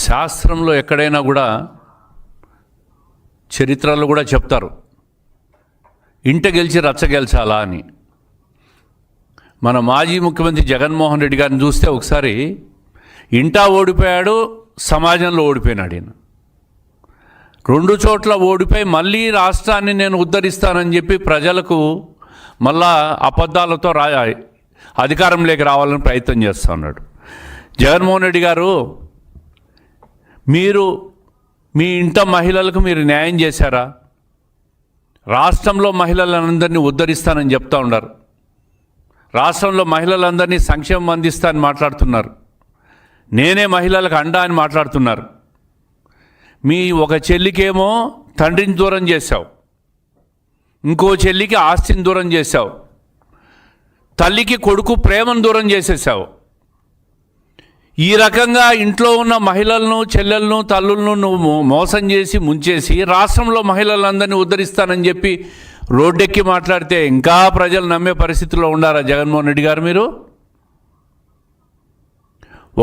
శాస్త్రంలో ఎక్కడైనా కూడా చరిత్రలో కూడా చెప్తారు, ఇంట గెలిచి రచ్చ గెలిచాలా అని. మన మాజీ ముఖ్యమంత్రి జగన్మోహన్ రెడ్డి గారిని చూస్తే ఒకసారి ఇంటా ఓడిపోయాడు, సమాజంలో ఓడిపోయినాడు. ఈయన 2 చోట్ల ఓడిపోయి మళ్ళీ రాష్ట్రాన్ని నేను ఉద్ధరిస్తానని చెప్పి ప్రజలకు మళ్ళా అబద్ధాలతో అధికారంలోకి రావాలని ప్రయత్నం చేస్తూ ఉన్నాడు. జగన్మోహన్ రెడ్డి గారు, మీరు మీ ఇంట మహిళలకు మీరు న్యాయం చేశారా? రాష్ట్రంలో మహిళలందరినీ ఉద్ధరిస్తానని చెప్తా ఉన్నారు. రాష్ట్రంలో మహిళలందరినీ సంక్షేమం అందిస్తా అని మాట్లాడుతున్నారు. నేనే మహిళలకు అండా అని మాట్లాడుతున్నారు. మీ ఒక చెల్లికేమో తండ్రిని దూరం చేశావు, ఇంకో చెల్లికి ఆస్తిని దూరం చేశావు, తల్లికి కొడుకు ప్రేమను దూరం చేసేసావు. ఈ రకంగా ఇంట్లో ఉన్న మహిళలను, చెల్లెలను, తల్లులను నువ్వు మోసం చేసి ముంచేసి రాష్ట్రంలో మహిళలందరినీ ఉద్ధరిస్తానని చెప్పి రోడ్డెక్కి మాట్లాడితే ఇంకా ప్రజలు నమ్మే పరిస్థితిలో ఉండారా జగన్మోహన్ రెడ్డి గారు? మీరు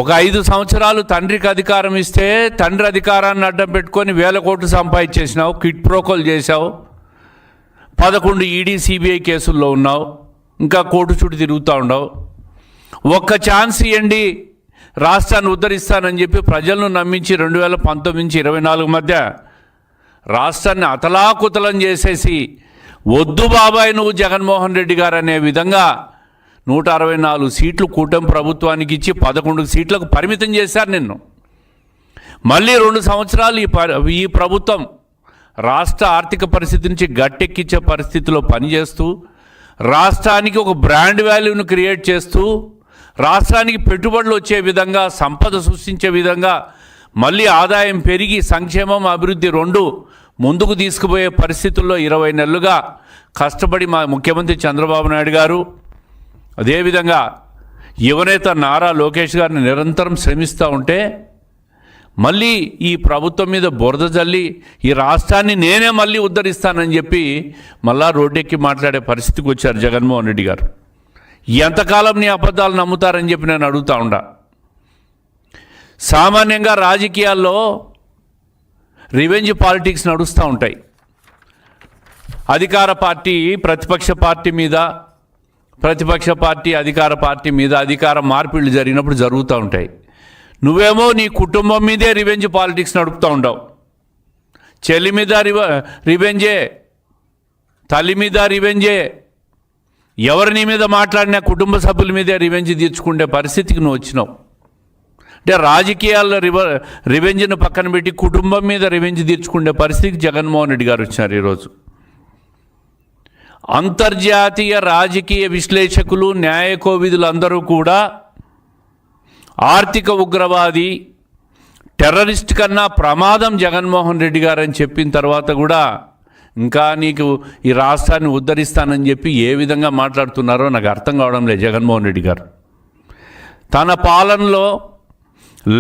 ఒక 5 సంవత్సరాలు తండ్రికి అధికారం ఇస్తే తండ్రి అధికారాన్ని అడ్డం పెట్టుకొని 1000 కోట్లు సంపాదించేసినావు, కిట్ ప్రోకోలు చేశావు, 11 ఈడీ సిబిఐ కేసుల్లో ఉన్నావు, ఇంకా కోర్టు చుట్టూ తిరుగుతూ ఉండవు. ఒక్క ఛాన్స్ ఇవ్వండి, రాష్ట్రాన్ని ఉద్ధరిస్తానని చెప్పి ప్రజలను నమ్మించి 2019 నుంచి 24 మధ్య రాష్ట్రాన్ని అతలాకుతలం చేసేసి వద్దు బాబాయ్ నువ్వు జగన్మోహన్ రెడ్డి గారు అనే విధంగా 164 సీట్లు కూటమి ప్రభుత్వానికి ఇచ్చి 11 సీట్లకు పరిమితం చేశారు నిన్ను. మళ్ళీ 2 సంవత్సరాలు ఈ ప్రభుత్వం రాష్ట్ర ఆర్థిక పరిస్థితి నుంచి గట్టెక్కించే పరిస్థితిలో పనిచేస్తూ రాష్ట్రానికి ఒక బ్రాండ్ వాల్యూను క్రియేట్ చేస్తూ రాష్ట్రానికి పెట్టుబడులు వచ్చే విధంగా, సంపద సృష్టించే విధంగా, మళ్ళీ ఆదాయం పెరిగి సంక్షేమం అభివృద్ధి 2 ముందుకు తీసుకుపోయే పరిస్థితుల్లో 20 నెలలుగా కష్టపడి మా ముఖ్యమంత్రి చంద్రబాబు నాయుడు గారు, అదేవిధంగా యువనేత నారా లోకేష్ గారిని నిరంతరం శ్రమిస్తూ ఉంటే మళ్ళీ ఈ ప్రభుత్వం మీద బురద జల్లి ఈ రాష్ట్రాన్ని నేనే మళ్ళీ ఉద్ధరిస్తానని చెప్పి మళ్ళా రోడ్డెక్కి మాట్లాడే పరిస్థితికి వచ్చారు జగన్మోహన్ రెడ్డి గారు. ఎంతకాలం నీ అబద్ధాలు నమ్ముతారని చెప్పి నేను అడుగుతా ఉండా. సామాన్యంగా రాజకీయాల్లో రివెంజ్ పాలిటిక్స్ నడుస్తూ ఉంటాయి. అధికార పార్టీ ప్రతిపక్ష పార్టీ మీద, ప్రతిపక్ష పార్టీ అధికార పార్టీ మీద అధికార మార్పిళ్ళు జరిగినప్పుడు జరుగుతూ ఉంటాయి. నువ్వేమో నీ కుటుంబం మీదే రివెంజ్ పాలిటిక్స్ నడుపుతూ ఉండవు. చెల్లి మీద రివెంజే, తల్లి మీద రివెంజే, ఎవరు నీ మీద మాట్లాడినా కుటుంబ సభ్యుల మీదే రివెంజ్ తీర్చుకునే పరిస్థితికి నువ్వు వచ్చినావు. అంటే రాజకీయాల్లో రివెంజ్ను పక్కన పెట్టి కుటుంబం మీద రివెంజ్ తీర్చుకునే పరిస్థితికి జగన్మోహన్ రెడ్డి గారు వచ్చినారు ఈరోజు. అంతర్జాతీయ రాజకీయ విశ్లేషకులు, న్యాయ కోవిదులు అందరూ కూడా ఆర్థిక ఉగ్రవాది, టెర్రరిస్ట్ కన్నా ప్రమాదం జగన్మోహన్ రెడ్డి గారు అని చెప్పిన తర్వాత కూడా ఇంకా నీకు ఈ రాష్ట్రాన్ని ఉద్ధరిస్తానని చెప్పి ఏ విధంగా మాట్లాడుతున్నారో నాకు అర్థం కావడం లేదు. జగన్మోహన్ రెడ్డి గారు తన పాలనలో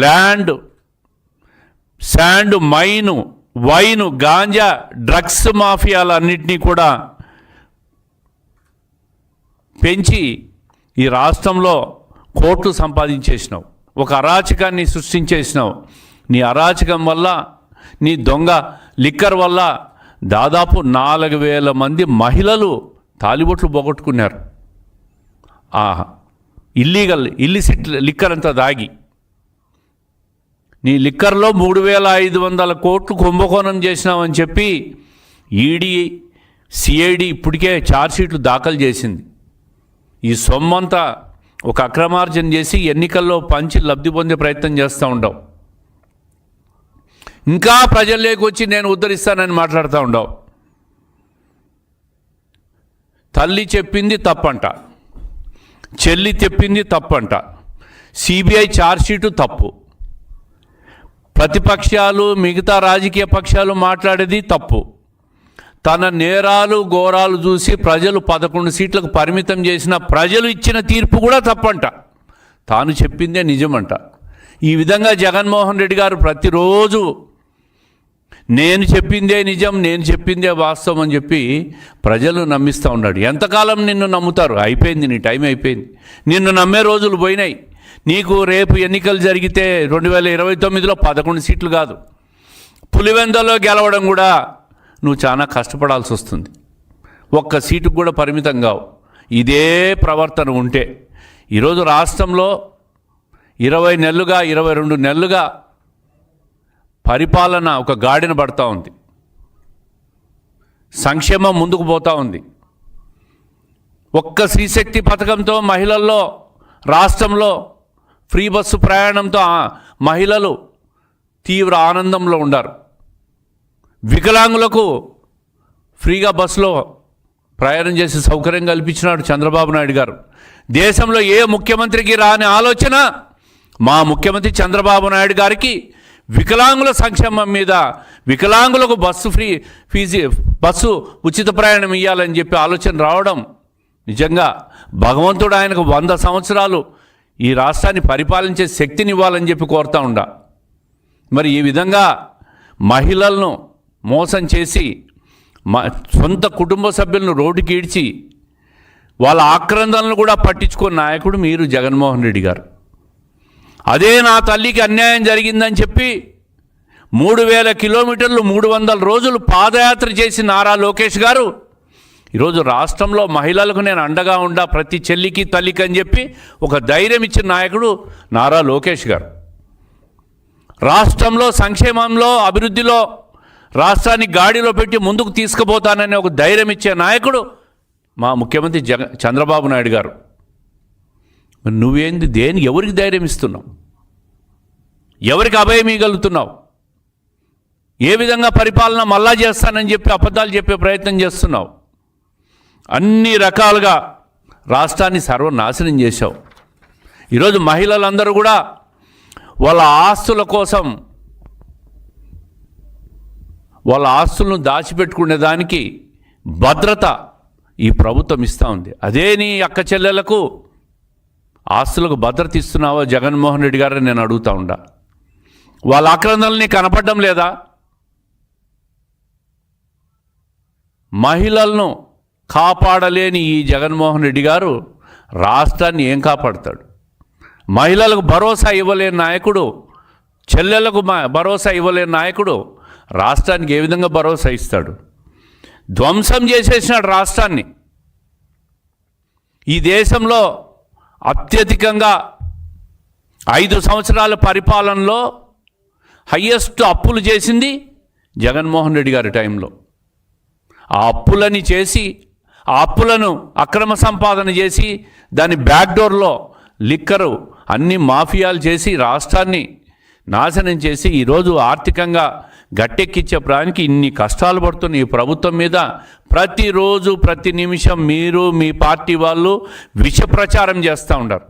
land, sand, mine, wine, ganja, drugs మాఫియాలన్నింటినీ కూడా పెంచి ఈ రాష్ట్రంలో కోట్లు సంపాదించేసినావు, ఒక అరాచకాన్ని సృష్టించేసినావు. నీ అరాచకం వల్ల, నీ దొంగ లిక్కర్ వల్ల దాదాపు 4000 మంది మహిళలు తాలిబొట్లు పోగొట్టుకున్నారు. ఇల్లిసిట్ లిక్కర్ అంతా దాగి నీ లిక్కర్లో 3500 కోట్లు కుంభకోణం చేసినామని చెప్పి ఈడీ, సిఐడి ఇప్పటికే ఛార్జ్షీట్లు దాఖలు చేసింది. ఈ సొమ్మంతా ఒక అక్రమార్జన చేసి ఎన్నికల్లో పంచి లబ్ధి పొందే ప్రయత్నం చేస్తూ ఉండవు. ఇంకా ప్రజల్లోకి వచ్చి నేను ఉద్ధరిస్తానని మాట్లాడుతూ ఉండవు. తల్లి చెప్పింది తప్పంట, చెల్లి చెప్పింది తప్పంట, సిబిఐ ఛార్జ్షీటు తప్పు, ప్రతిపక్షాలు మిగతా రాజకీయ పక్షాలు మాట్లాడేది తప్పు. తన నేరాలు ఘోరాలు చూసి ప్రజలు 11 సీట్లకు పరిమితం చేసిన ప్రజలు ఇచ్చిన తీర్పు కూడా తప్పంట, తాను చెప్పిందే నిజమంట. ఈ విధంగా జగన్మోహన్ రెడ్డి గారు ప్రతిరోజు నేను చెప్పిందే నిజం, నేను చెప్పిందే వాస్తవం అని చెప్పి ప్రజలు నమ్మిస్తూ ఉన్నాడు. ఎంతకాలం నిన్ను నమ్ముతారు? అయిపోయింది, నీ టైం అయిపోయింది. నిన్ను నమ్మే రోజులు పోయినాయి. నీకు రేపు ఎన్నికలు జరిగితే 2029లో 11 సీట్లు కాదు, పులివెందులో గెలవడం కూడా నువ్వు చాలా కష్టపడాల్సి వస్తుంది. ఒక్క సీటుకు కూడా పరిమితం కావు. ఇదే ప్రవర్తన ఉంటే ఈరోజు రాష్ట్రంలో 20 నెలలుగా 22 నెలలుగా పరిపాలన ఒక గాడిన పడుతూ ఉంది. సంక్షేమం ముందుకు పోతూ ఉంది. ఒక్క శ్రీశక్తి పథకంతో మహిళల్లో రాష్ట్రంలో ఫ్రీ బస్సు ప్రయాణంతో మహిళలు తీవ్ర ఆనందంలో ఉన్నారు. వికలాంగులకు ఫ్రీగా బస్సులో ప్రయాణం చేసే సౌకర్యం కల్పించినాడు చంద్రబాబు నాయుడు గారు. దేశంలో ఏ ముఖ్యమంత్రికి రాని ఆలోచన మా ముఖ్యమంత్రి చంద్రబాబు నాయుడు గారికి వికలాంగుల సంక్షేమం మీద, వికలాంగులకు బస్సు ఉచిత ప్రయాణం ఇవ్వాలని చెప్పి ఆలోచన రావడం నిజంగా భగవంతుడు ఆయనకు 100 సంవత్సరాలు ఈ రాష్ట్రాన్ని పరిపాలించే శక్తిని ఇవ్వాలని చెప్పి కోరుతా ఉండా. మరి ఈ విధంగా మహిళలను మోసం చేసి సొంత కుటుంబ సభ్యులను రోడ్డుకి ఈడ్చి వాళ్ళ ఆక్రందనలు కూడా పట్టించుకున్న నాయకుడు మీరు జగన్మోహన్ రెడ్డి గారు. అదే నా తల్లికి అన్యాయం జరిగిందని చెప్పి 3000 కిలోమీటర్లు 300 రోజులు పాదయాత్ర చేసి నారా లోకేష్ గారు ఈరోజు రాష్ట్రంలో మహిళలకు నేను అండగా ఉండా, ప్రతి చెల్లికి తల్లికి అని చెప్పి ఒక ధైర్యం ఇచ్చిన నాయకుడు నారా లోకేష్ గారు. రాష్ట్రంలో సంక్షేమంలో అభివృద్ధిలో రాష్ట్రాన్ని గాడిలో పెట్టి ముందుకు తీసుకుపోతానని ఒక ధైర్యం ఇచ్చే నాయకుడు మా ముఖ్యమంత్రి చంద్రబాబు నాయుడు గారు. నువ్వేంది ఎవరికి ధైర్యం ఇస్తున్నావు? ఎవరికి అభయం ఇవ్వగలుగుతున్నావు? ఏ విధంగా పరిపాలన మళ్ళా చేస్తానని చెప్పి అబద్ధాలు చెప్పే ప్రయత్నం చేస్తున్నావు? అన్ని రకాలుగా రాష్ట్రాన్ని సర్వనాశనం చేశావు. ఈరోజు మహిళలందరూ కూడా వాళ్ళ ఆస్తుల కోసం, వాళ్ళ ఆస్తులను దాచిపెట్టుకునే దానికి భద్రత ఈ ప్రభుత్వం ఇస్తూ ఉంది. అదే నీ అక్క చెల్లెలకు ఆస్తులకు భద్రత ఇస్తున్నావో జగన్మోహన్ రెడ్డి గారిని నేను అడుగుతూ ఉండా. వాళ్ళ ఆక్రందనలు కనపడడం లేదా? మహిళలను కాపాడలేని ఈ జగన్మోహన్ రెడ్డి గారు రాష్ట్రాన్ని ఏం కాపాడుతాడు? మహిళలకు భరోసా ఇవ్వలేని నాయకుడు, చెల్లెలకు భరోసా ఇవ్వలేని నాయకుడు రాష్ట్రానికి ఏ విధంగా భరోసా ఇస్తాడు? ధ్వంసం చేసేసినాడు రాష్ట్రాన్ని. ఈ దేశంలో అత్యధికంగా 5 సంవత్సరాల పరిపాలనలో హయ్యెస్ట్ అప్పులు చేసింది జగన్మోహన్ రెడ్డి గారి టైంలో. ఆ అప్పులని చేసి, ఆ అప్పులను అక్రమ సంపాదన చేసి, దాని బ్యాక్డోర్లో లిక్కరు అన్ని మాఫియాలు చేసి రాష్ట్రాన్ని నాశనం చేసి ఈరోజు ఆర్థికంగా గట్టెక్కించే ప్రానికి ఇన్ని కష్టాలు పడుతున్న ఈ ప్రభుత్వం మీద ప్రతిరోజు ప్రతి నిమిషం మీరు మీ పార్టీ వాళ్ళు విష ప్రచారం చేస్తూ ఉంటారు.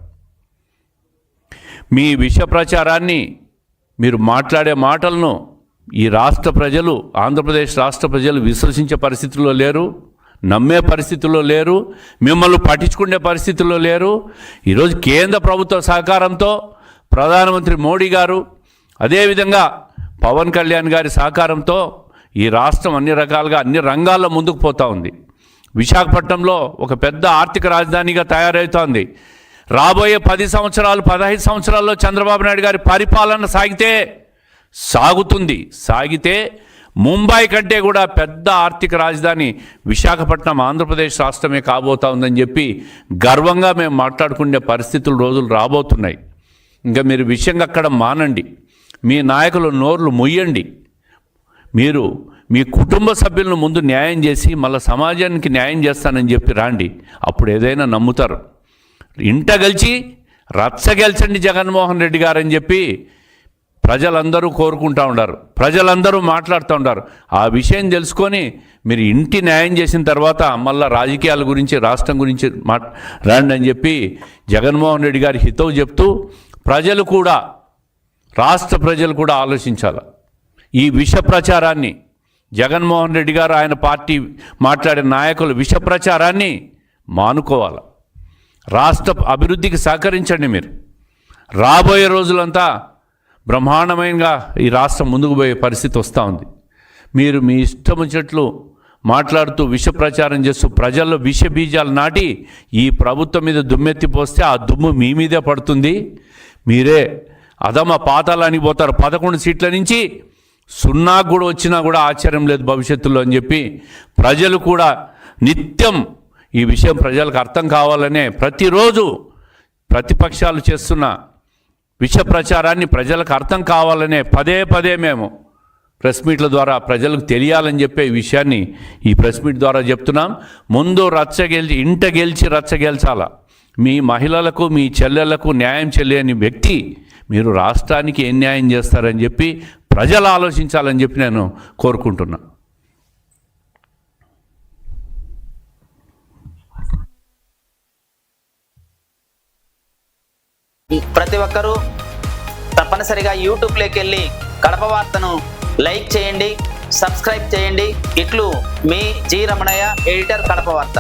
మీ విష ప్రచారాన్ని, మీరు మాట్లాడే మాటలను ఈ రాష్ట్ర ప్రజలు, ఆంధ్రప్రదేశ్ రాష్ట్ర ప్రజలు విశ్వసించే పరిస్థితుల్లో లేరు, నమ్మే పరిస్థితుల్లో లేరు, మిమ్మల్ని పట్టించుకునే పరిస్థితుల్లో లేరు. ఈరోజు కేంద్ర ప్రభుత్వ సహకారంతో ప్రధానమంత్రి మోడీ గారు, అదేవిధంగా పవన్ కళ్యాణ్ గారి సహకారంతో ఈ రాష్ట్రం అన్ని రకాలుగా అన్ని రంగాల్లో ముందుకు పోతూ ఉంది. విశాఖపట్నంలో ఒక పెద్ద ఆర్థిక రాజధానిగా తయారవుతోంది. రాబోయే 10 సంవత్సరాలు 15 సంవత్సరాల్లో చంద్రబాబు నాయుడు గారి పరిపాలన సాగితే ముంబై కంటే కూడా పెద్ద ఆర్థిక రాజధాని విశాఖపట్నం ఆంధ్రప్రదేశ్ రాష్ట్రమే కాబోతా ఉందని చెప్పి గర్వంగా మేము మాట్లాడుకునే పరిస్థితులు రోజులు రాబోతున్నాయి. ఇంకా మీరు విషయంగా అక్కడ మానండి, మీ నాయకులు నోర్లు ముయ్యండి. మీరు మీ కుటుంబ సభ్యులను ముందు న్యాయం చేసి మళ్ళీ సమాజానికి న్యాయం చేస్తానని చెప్పి రాండి, అప్పుడు ఏదైనా నమ్ముతారు. ఇంట గెలిచి రచ్చగెలిచండి జగన్మోహన్ రెడ్డి గారని చెప్పి ప్రజలందరూ కోరుకుంటూ ఉన్నారు, ప్రజలందరూ మాట్లాడుతూ ఉన్నారు. ఆ విషయం తెలుసుకొని మీరు ఇంటి న్యాయం చేసిన తర్వాత మళ్ళీ రాజకీయాల గురించి, రాష్ట్రం గురించి రండి అని చెప్పి జగన్మోహన్ రెడ్డి గారి హితవు చెప్తూ ప్రజలు కూడా, రాష్ట్ర ప్రజలు కూడా ఆలోచించాలి. ఈ విష ప్రచారాన్ని జగన్మోహన్ రెడ్డి గారు, ఆయన పార్టీ మాట్లాడే నాయకులు విష ప్రచారాన్ని మానుకోవాలి. రాష్ట్ర అభివృద్ధికి సహకరించండి. మీరు రాబోయే రోజులంతా బ్రహ్మాండమైనగా ఈ రాష్ట్రం ముందుకు పోయే పరిస్థితి వస్తూ ఉంది. మీరు మీ ఇష్టం వచ్చినట్లు మాట్లాడుతూ విష ప్రచారం చేస్తూ ప్రజల్లో విష బీజాలు నాటి ఈ ప్రభుత్వం మీద దుమ్మెత్తిపోస్తే ఆ దుమ్ము మీ మీదే పడుతుంది. మీరే అధమ పాతాళానికి పోతారు. 11 సీట్ల నుంచి 0 కూడా వచ్చినా కూడా ఆశ్చర్యం లేదు భవిష్యత్తులో అని చెప్పి ప్రజలు కూడా నిత్యం ఈ విషయం ప్రజలకు అర్థం కావాలనే ప్రతిరోజు ప్రతిపక్షాలు చేస్తున్న విష ప్రచారాన్ని ప్రజలకు అర్థం కావాలనే పదే మేము ప్రెస్ మీట్ల ద్వారా ప్రజలకు తెలియాలని చెప్పే ఈ విషయాన్ని ఈ ప్రెస్ మీట్ ద్వారా చెప్తున్నాం. ముందు ఇంట గెలిచి రచ్చ గెలిచాల. మీ మహిళలకు మీ చెల్లెళ్లకు న్యాయం చేయలేని వ్యక్తి మీరు రాష్ట్రానికి ఏం న్యాయం చేస్తారని చెప్పి ప్రజలు ఆలోచించాలని చెప్పి నేను కోరుకుంటున్నా. ప్రతి ఒక్కరూ తప్పనిసరిగా యూట్యూబ్లోకి వెళ్ళి కడప వార్తను లైక్ చేయండి, సబ్స్క్రైబ్ చేయండి. ఇట్లు మీ జి రమణయ్య, ఎడిటర్, కడప వార్త.